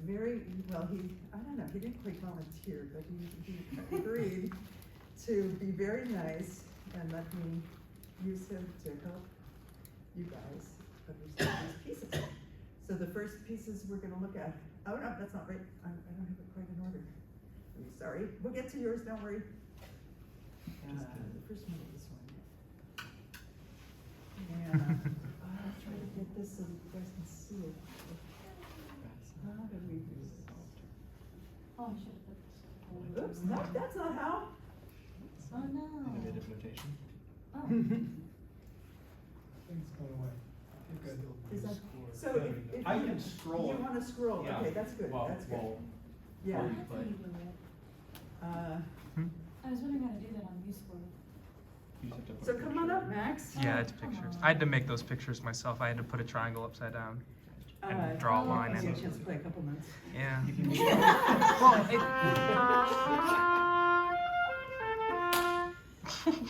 very, well, I don't know, he didn't quite volunteer, but he agreed to be very nice and let me use him to help you guys understand these pieces. So the first pieces we're gonna look at, oh no, that's not right, I don't have it quite in order. I'm sorry, we'll get to yours, don't worry. The first one is this one. And I'll try to get this so that you guys can see it. How did we do this? Oh, I should have put this. Oops, no, that's not how. Oh no. Innovative notation. Oh. Things go away. Good. Is that, so if I you, can scroll. you wanna scroll, Yeah. okay, that's good, Well, that's good. well, Yeah. well, That's how you do it. I was wondering how to do that on Useful. you just have to put So a come on picture. up, Max. Yeah, it's Come pictures. on. I had to make those pictures myself. I had to put a triangle upside down and draw a Oh, line I'll in give you a it. chance to play a couple minutes. Yeah.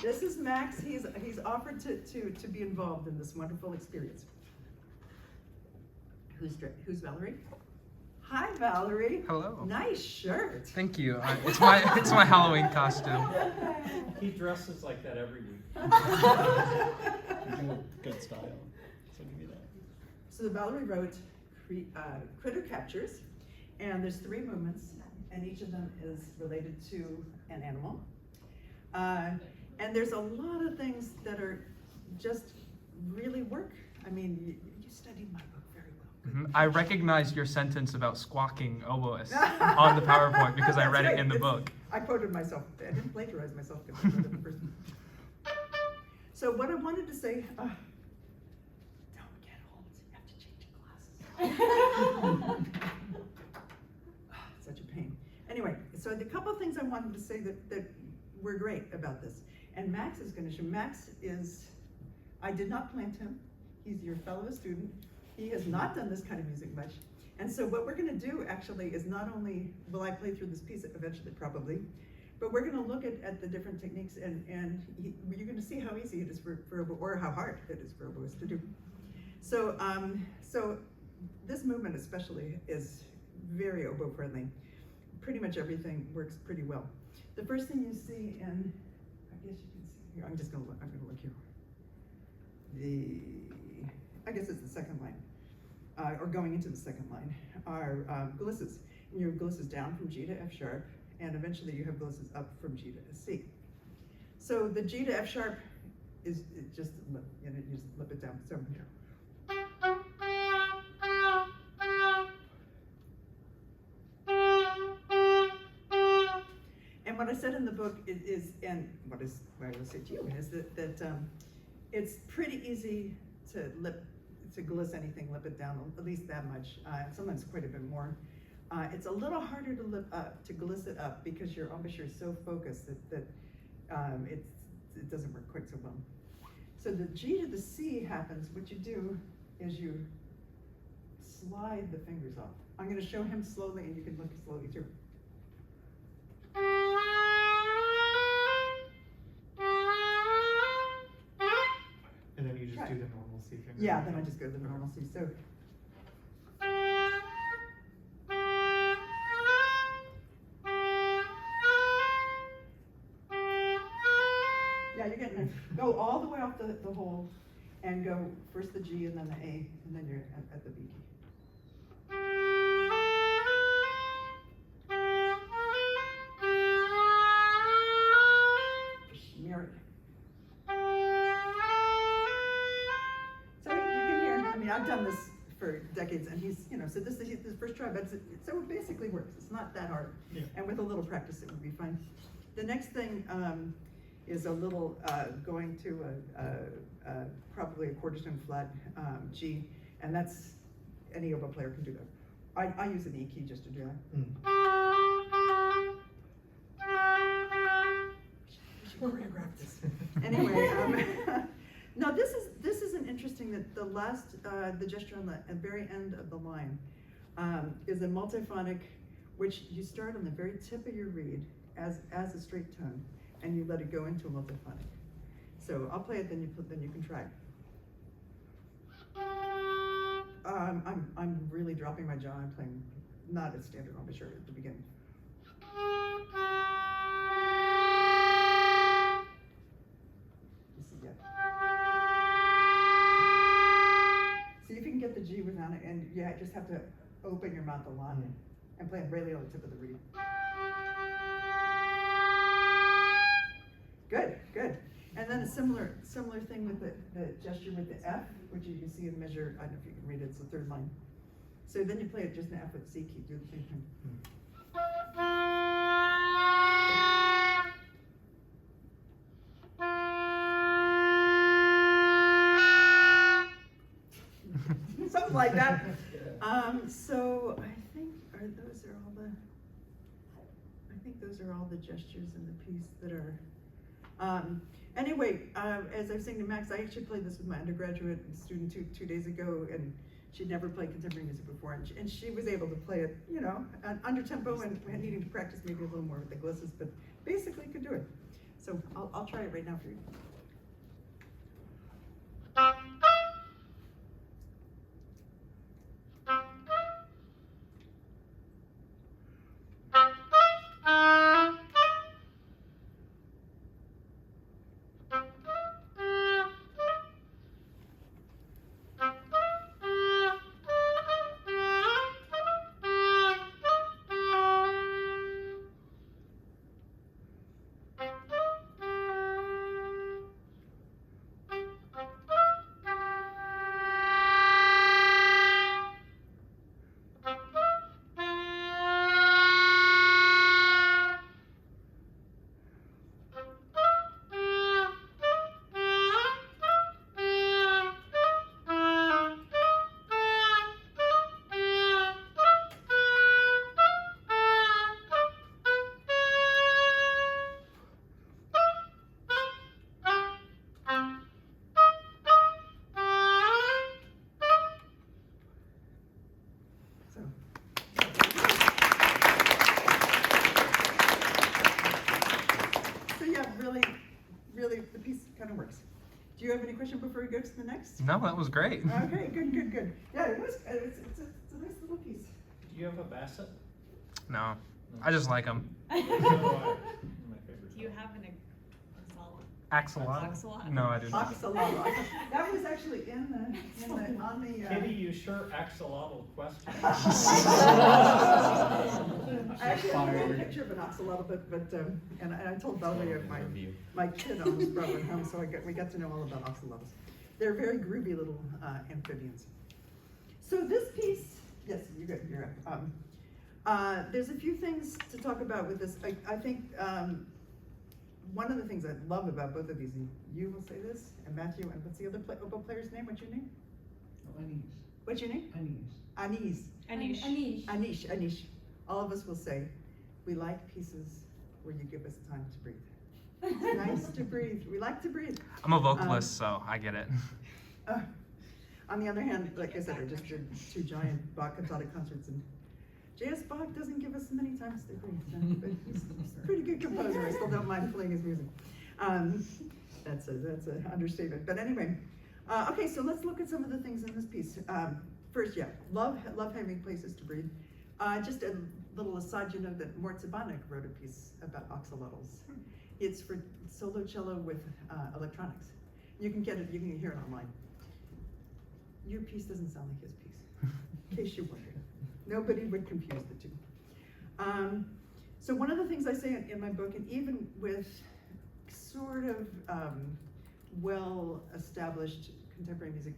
This is Max, he's offered to be involved in this wonderful experience. Who's Valerie? Hi, Valerie. Hello. Nice shirt. Thank you. It's my Halloween costume. He dresses like that every week. You do a good style, so give me that. So Valerie wrote Critter Captures, and there's 3 movements, and each of them is related to an animal. And there's a lot of things that are just really work. I mean, you studied my book very well. I recognized your sentence about squawking oboists on the PowerPoint because I That's read it right. in the It's- book. I quoted myself. I didn't plagiarize myself because I read it the first one. So what I wanted to say, don't get old, you have to change your glasses. Such a pain. Anyway, so the couple of things I wanted to say that were great about this. And Max is gonna show. Max is, I did not plant him. He's your fellow student. He has not done this kind of music much. And so what we're gonna do actually is not only will I play through this piece eventually probably, but we're gonna look at the different techniques and you're gonna see how easy it is for or how hard it is for oboists to do. So, so this movement especially is very oboe friendly. Pretty much everything works pretty well. The first thing you see, and I guess you can see here, I'm gonna look here. I guess it's the second line, or going into the second line, are glisses. And you have glisses down from G to F sharp, and eventually you have glisses up from G to C. So the G to F sharp is just lip, you just lip it down. So here. And what I said in the book is and what I will say to you is that it's pretty easy to gliss anything, lip it down at least that much, sometimes quite a bit more. It's a little harder to gliss it up because your embouchure is so focused that it doesn't work quite so well. So the G to the C happens, what you do is you slide the fingers off. I'm gonna show him slowly and you can look slowly through. And then you just Right. do the normal C finger. Yeah, then I just go to the normal C. So. Yeah, you're getting it. Go all the way off the hole and go first the G and then the A and then you're at the B key. Mary. So you can hear, I mean, I've done this for decades and he's, so this is his first try, but so it basically works. It's not that hard. Yeah. And with a little practice, it would be fine. The next thing is a little going to probably a quarter tone flat G, and that's, any oboe player can do that. I use an E key just to do that. We should choreograph this. Anyway, now this is an interesting, that the last, the gesture on the very end of the line is a multiphonic, which you start on the very tip of your reed as a straight tone, and you let it go into a multiphonic. So I'll play it, then you can try. I'm really dropping my jaw. I'm playing not a standard embouchure at the beginning. You see, yeah. See if you can get the G without it, and you just have to open your mouth a lot and play it really on the tip of the reed. Good, good. And then a similar thing with the gesture with the F, which you can see in measure, I don't know if you can read it, it's the third line. So then you play it just an F with the C key, do the same thing. Something like that. So I think those are all the gestures in the piece that are, anyway, as I was saying to Max, I actually played this with my undergraduate student two days ago, and she'd never played contemporary music before, and she was able to play it, you know, under tempo and needing to practice maybe a little more with the glisses, but basically could do it. So I'll try it right now for you. Really, the piece kind of works. Do you have any question before we go to the next? No, that was great. Okay, good. Yeah, it was. It's a nice little piece. Do you have a basset? No, I just like them. So do I. My favorite. Do you have an Axolotl? Axolotl? No, I do not. Axolotl. That was actually on the. Kitty, you sure axolotl question? I actually have a picture of an axolotl, but and I told Valerie my kid almost brought one home, so we got to know all about axolotls. They're very groovy little amphibians. So this piece, yes, you're up. There's a few things to talk about with this. I think one of the things I love about both of these, and you will say this, and Matthew, and what's the other oboe player's name? What's your name? Anise. What's your name? Anise. Anise. Anish. Anish. All of us will say, we like pieces where you give us time to breathe. It's nice to breathe. We like to breathe. I'm a vocalist, so I get it. On the other hand, like I said, I just did 2 giant Bach cantata concerts, and J.S. Bach doesn't give us many times to breathe, but he's a pretty good composer. I still don't mind playing his music. That's an understatement. But anyway, okay, so let's look at some of the things in this piece. First, yeah, love having places to breathe. Just a little aside, you know that Mort Zabanek wrote a piece about axolotls. It's for solo cello with electronics. You can get it, you can hear it online. Your piece doesn't sound like his piece, in case you wondered. Nobody would confuse the two. So one of the things I say in my book, and even with sort of well-established contemporary music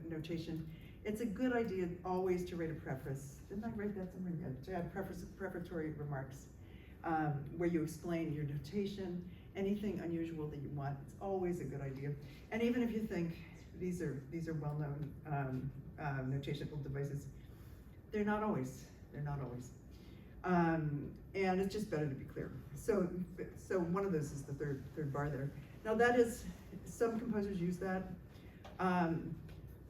notation, it's a good idea always to write a preface. Didn't I write that somewhere? Yeah, to have prefatory remarks where you explain your notation, anything unusual that you want. It's always a good idea. And even if you think these are well-known notational devices, they're not always. And it's just better to be clear. So one of those is the third bar there. Now that is, some composers use that.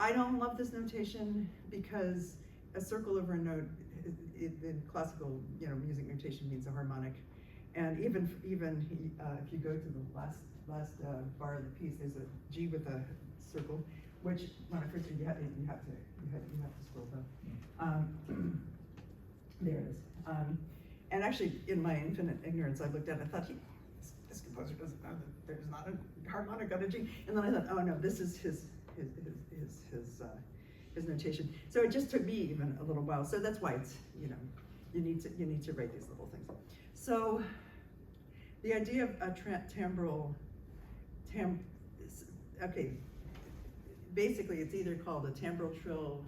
I don't love this notation because a circle over a note in classical, music notation means a harmonic. And even if you go to the last bar of the piece, there's a G with a circle, which when I first did, you have to scroll down. There it is. And actually, in my infinite ignorance, I looked at it, I thought, this composer doesn't know that there's not a harmonic on a G. And then I thought, oh no, this is his notation. So it just took me even a little while. So that's why it's, you need to write these little things. So the idea of a okay, basically it's either called a timbral trill,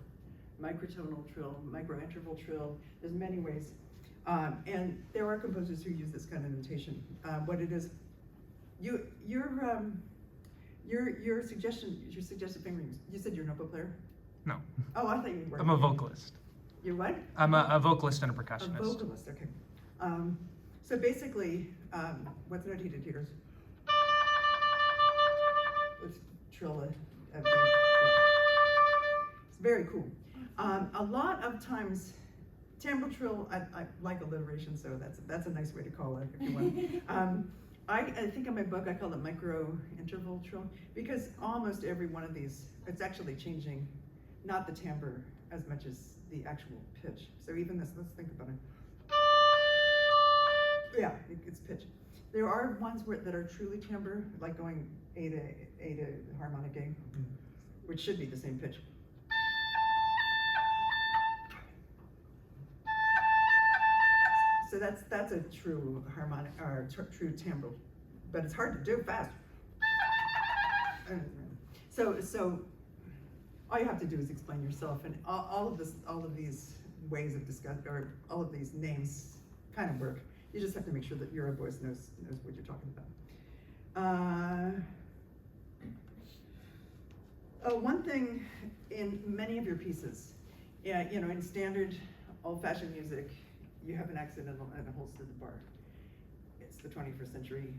microtonal trill, microinterval trill. There's many ways. And there are composers who use this kind of notation. What it is, your suggested fingerings. You said you're an oboe player? No, Oh, I thought you were. I'm a vocalist. You're what? I'm a vocalist and a A percussionist. vocalist, okay. So basically, what's noted here is, let's trill a beat. It's very cool. A lot of times, timbral trill, I like alliteration, so that's a nice way to call it if you want. I think in my book I call it micro interval trill because almost every one of these, it's actually changing, not the timbre as much as the actual pitch. So even this, let's think about it. Yeah, it's pitch. There are ones that are truly timbre, like going A to harmonic A, which should be the same pitch. So that's a true harmonic or true timbral, but it's hard to do fast. So all you have to do is explain yourself, and all of these ways of discussing, or all of these names kind of work. You just have to make sure that your voice knows what you're talking about. One thing in many of your pieces, in standard old-fashioned music, you have an accent and it holds to the bar. It's the 21st century.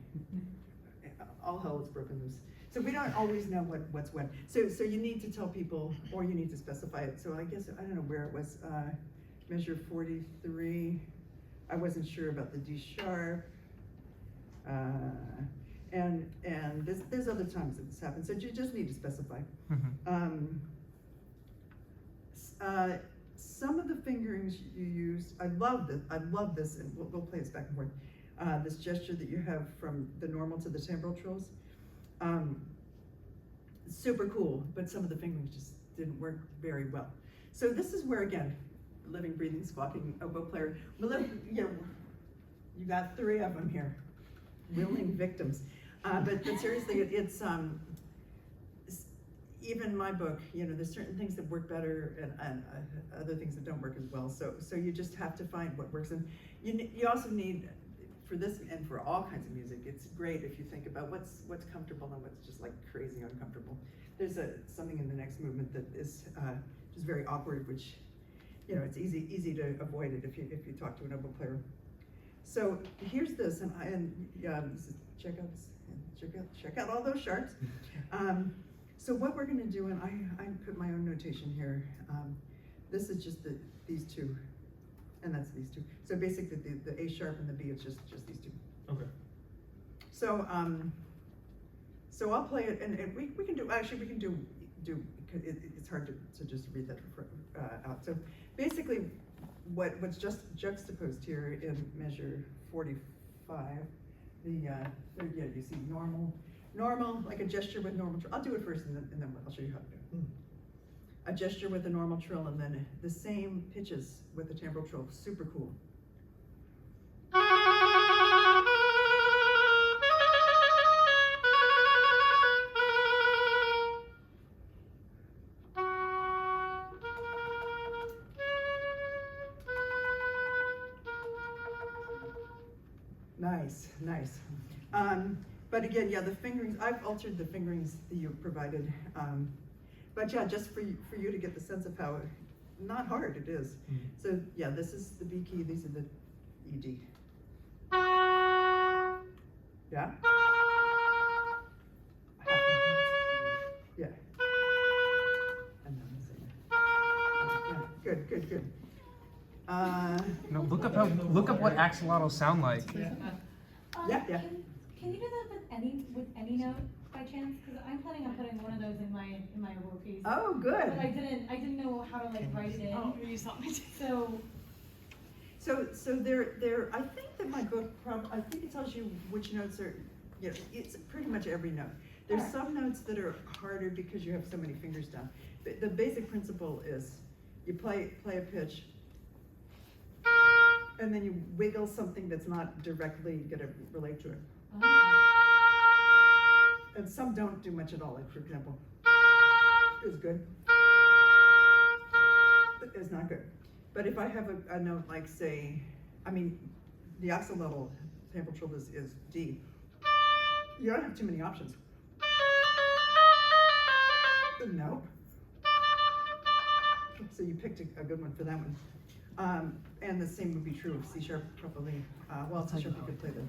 All hell is broken loose. So we don't always know what's when. So you need to tell people, or you need to specify it. So I guess, I don't know where it was, measure 43. I wasn't sure about the D sharp. And there's other times that this happens. So you just need to specify. Some of the fingerings you use, I love this, and we'll play this back and forth. This gesture that you have from the normal to the timbral trills, super cool, but some of the fingerings just didn't work very well. So this is where, again, living, breathing, squawking oboe player, you got 3 of them here, willing victims. But seriously, it's even my book, there's certain things that work better and other things that don't work as well. So you just have to find what works. And you also need, for this and for all kinds of music, it's great if you think about what's comfortable and what's just like crazy uncomfortable. There's something in the next movement that is just very awkward, which, it's easy to avoid it if you talk to an oboe player. So here's this, check out all those sharps. So what we're gonna do, and I put my own notation here. This is just these 2, and that's these 2. So basically the A sharp and the B, it's just these 2. Okay. So I'll play it, and we can do, it's hard to just read that out. So basically what's just juxtaposed here in measure 45, you see normal, like a gesture with normal trill. I'll do it first and then I'll show you how to do it. A gesture with a normal trill and then the same pitches with the timbral trill, super cool. Nice. But again, the fingerings, I've altered the fingerings that you provided. But yeah, just for you to get the sense of how not hard it is. So yeah, this is the B key, these are the ED. Yeah? Yeah. And then the same. Yeah, good. No, look up what axolotls sound like. Yeah. Can you do that with any note by chance? Because I'm planning on putting one of those in my oboe piece. Oh, good. But I didn't know how to write it in. Oh, you saw me. So So I think that my book I think it tells you which notes are, you know, it's pretty much every note. There's Alright. some notes that are harder because you have so many fingers down. But the basic principle is you play a pitch, and then you wiggle something that's not directly gonna relate to it. And some don't do much at all, like for example, is good. Is not good. But if I have a note like say, I mean, the axolotl sample trill is D. You don't have too many options. Nope. So you picked a good one for that one. And the same would be true of C sharp probably. Well, C sharp you could play the.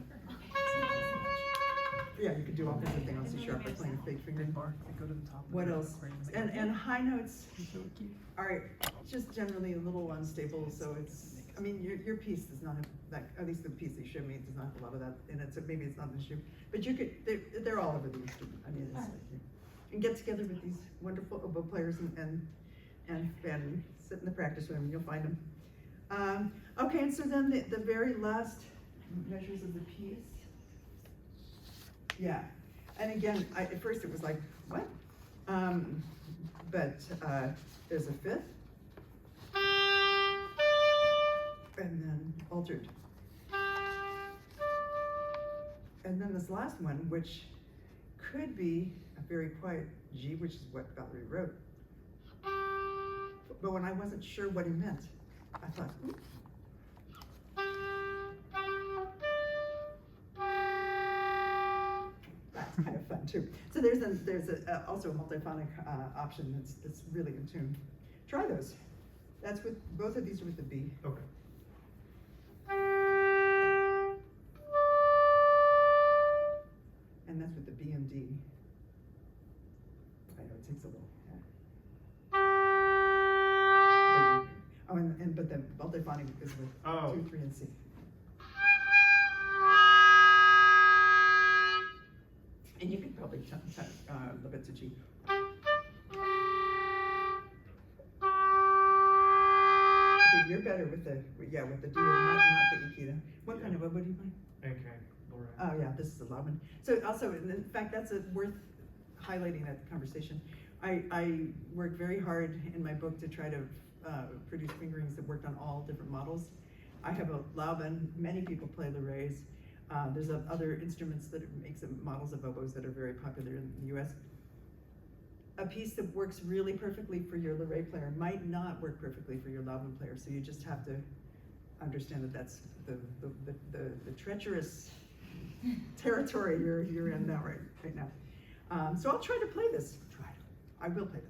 Yeah, you could do all kinds of things on C sharp by playing a fake finger. Bar, they go to the top. What else? And high notes He's so cute. are just generally a little unstable, so it's, I mean, your piece does not have that, at least the piece that you showed me does not have a lot of that in it, so maybe it's not an issue. But you could, they're all over the instrument, I mean, it's like, and get together with these wonderful oboe players and sit in the practice room, and you'll find them. Okay, and so then the very last measures of the piece. Yeah, and again, at first it was like, what? But there's a fifth, and then altered. And then this last one, which could be a very quiet G, which is what Valerie wrote. But when I wasn't sure what he meant, I thought, ooh. That's kind of fun too. So there's also a multiphonic option that's really in tune. Try those. That's with, both of these are with the B. Okay. And that's with the B and D. I know it takes a little. Yeah. But the multiphonic is with 2, 3, and C. And you could probably limit it to G. Okay, you're better with the D and not the E key. What kind of oboe do you play? Okay, Laura. Oh yeah, this is a loud one. So also, in fact, that's worth highlighting that conversation. I worked very hard in my book to try to produce fingerings that worked on all different models. I have a Lauben, many people play Larays. There's other instruments that make some models of oboes that are very popular in the US. A piece that works really perfectly for your Laray player might not work perfectly for your Lauben player, so you just have to understand that that's the treacherous territory you're in now, right now. So I'll try to play this. I will play this.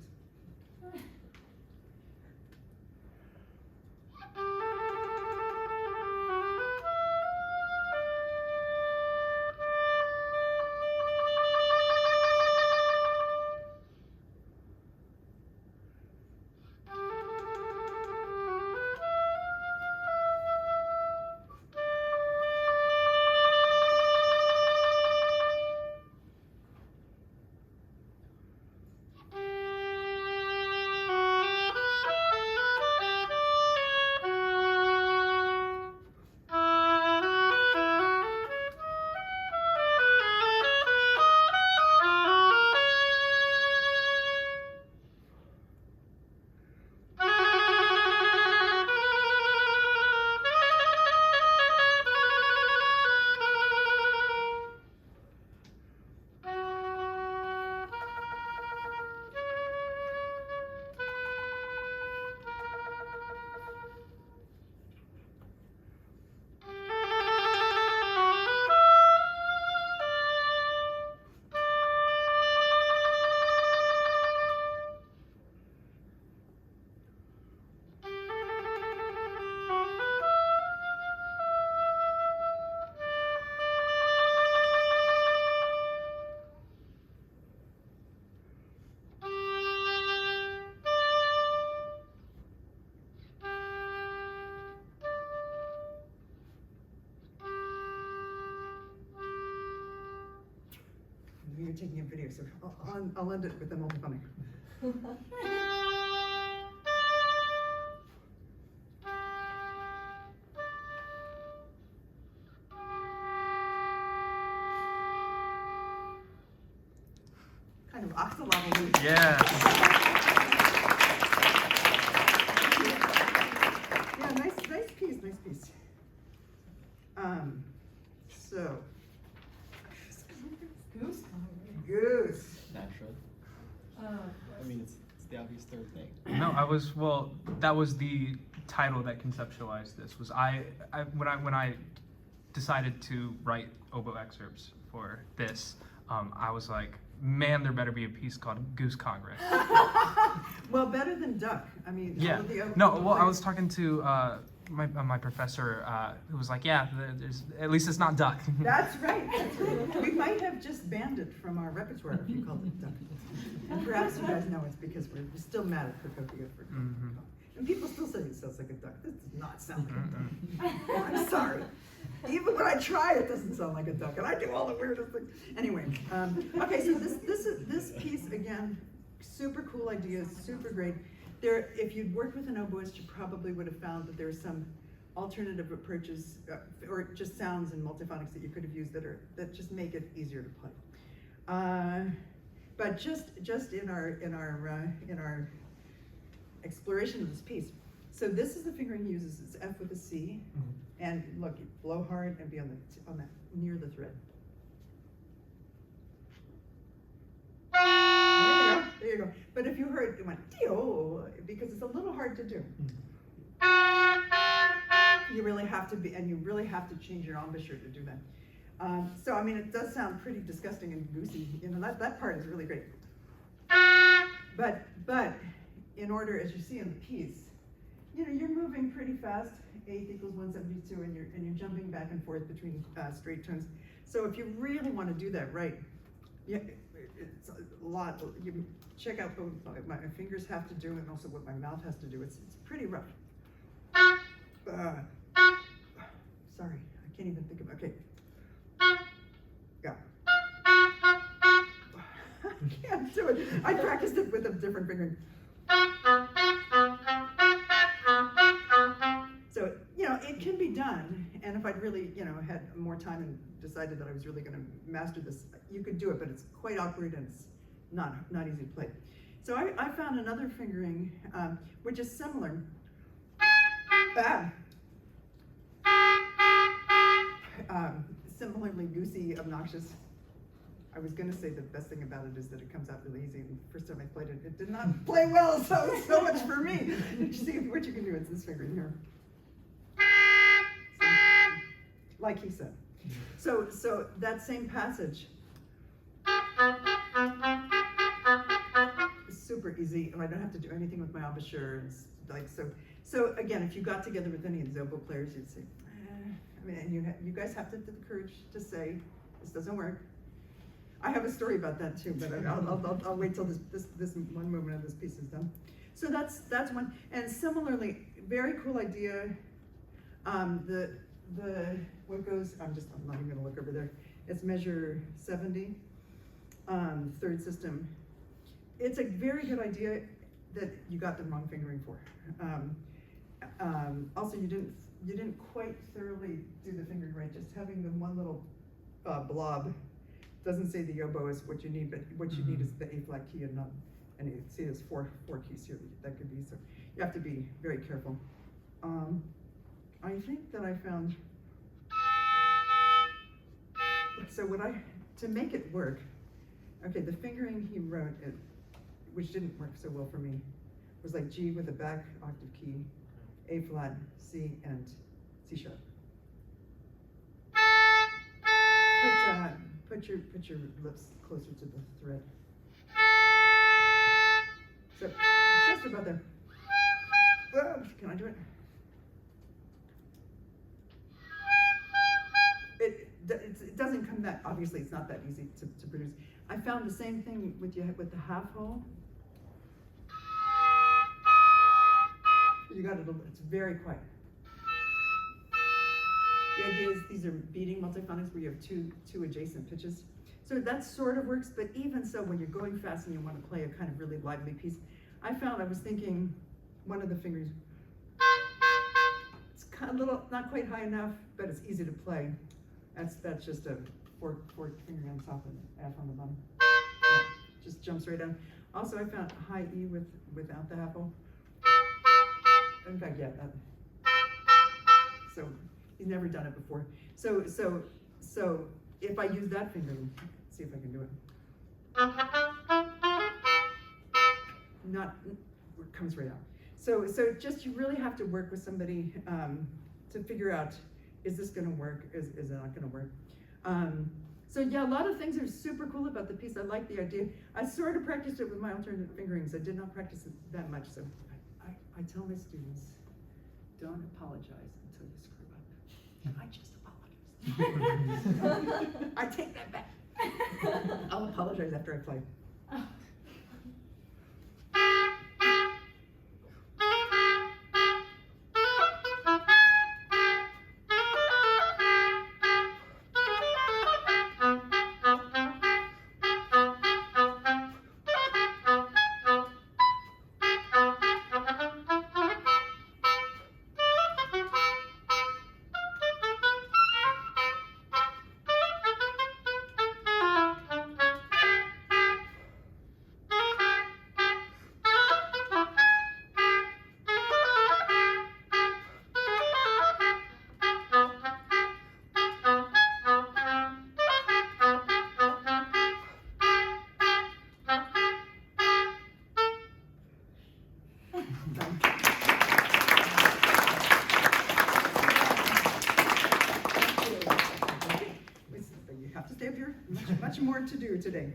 You're taking a video, so I'll end it with the multiphonic. kind of axolotl. Yeah. Yeah, nice piece, nice piece. So. Goose. Goose. Naturally. I mean, it's the obvious third thing. No, that was the title that conceptualized this. Was when I decided to write oboe excerpts for this, I was like, man, there better be a piece called Goose Congress. Well, better than duck. I mean, all Yeah. of the oboe No, well, I players- was talking to my professor who was like, yeah, there's at least it's not duck. That's right. That's right. We might have just banned it from our repertoire if you called it duck. And perhaps you guys know it's because we're still mad at Crocopia for Mhm. And people still say it sounds like a duck. This does not sound like a duck. Oh, I'm sorry. Even when I try, it doesn't sound like a duck, and I do all the weirdest things. Anyway, okay, so this piece again, super cool ideas, super great. There, if you'd worked with an oboist, you probably would have found that there are some alternative approaches, or just sounds and multiphonics that you could have used that just make it easier to play. But just in our exploration of this piece. So this is the fingering he uses. It's F with a C, and look, you blow hard and be on that near the thread. There you go. But if you heard it went dio, because it's a little hard to do. You really have to be, and you really have to change your embouchure to do that. So I mean, it does sound pretty disgusting and goosey. You know, that part is really great. But in order, as you see in the piece, you know, you're moving pretty fast. 8 equals 172, and you're jumping back and forth between straight tones. So if you really want to do that right, yeah, it's a lot. You check out what my fingers have to do, and also what my mouth has to do. It's pretty rough. Sorry, I can't even think of. Okay. Yeah. I can't do it. I practiced it with a different finger. So, you know, it can be done, and if I'd really, you know, had more time and decided that I was really going to master this, you could do it, but it's quite awkward and it's not easy to play. So I found another fingering, which is similar. Similarly goosey, obnoxious. I was going to say the best thing about it is that it comes out really easy. And the first time I played it, it did not play well, so much for me. You see what you can do. It's this finger in here. So, like he said. So that same passage is super easy, and I don't have to do anything with my embouchure. And like so again, if you got together with any of the oboe players, you'd say, I mean, and you guys have to have the courage to say this doesn't work. I have a story about that too, but I'll wait till this one movement of this piece is done. So that's one, and similarly, very cool idea. The what goes? I'm not even gonna look over there. It's measure 70, third system. It's a very good idea that you got the wrong fingering for. Also, you didn't quite thoroughly do the fingering right. Just having the one little blob doesn't say the oboe is what you need, but what you need is the A flat key and not. And you see there's four keys here that could be. So you have to be very careful. I think that I found. So to make it work, okay, the fingering he wrote, which didn't work so well for me, was like G with a back octave key, A flat, C, and C sharp. Put your lips closer to the thread. So just about there. Can I do it? It doesn't come that, obviously it's not that easy to produce. I found the same thing with the half hole. You got it, it's very quiet. The idea is these are beating multiphonics where you have two adjacent pitches. So that sort of works, but even so, when you're going fast and you want to play a kind of really lively piece, I was thinking one of the fingers, it's kind of little, not quite high enough, but it's easy to play. That's just a four finger on top and F on the bottom. just jumps right down. Also, I found high E without the apple. In fact, yeah, so he's never done it before. So if I use that finger, see if I can do it. Not, it comes right out. So just, you really have to work with somebody to figure out, is this gonna work, is it not gonna work? So yeah, a lot of things are super cool about the piece. I like the idea. I sort of practiced it with my alternate fingerings. I did not practice it that much, so I tell my students, don't apologize until you screw up. And I just apologize. I take that back. I'll apologize after I play. You have to stay up here. Much more to do today.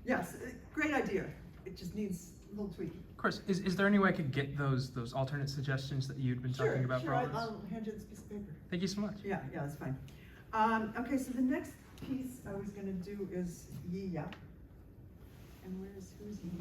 Yes, great idea. It just needs a little tweak. Of course, is there any way I could get those alternate suggestions that you'd been talking about for all this? I'll hand you this piece of paper. Thank you so much. Yeah, that's fine. Okay, so the next piece I was gonna do is Yi Ya. And who's Yi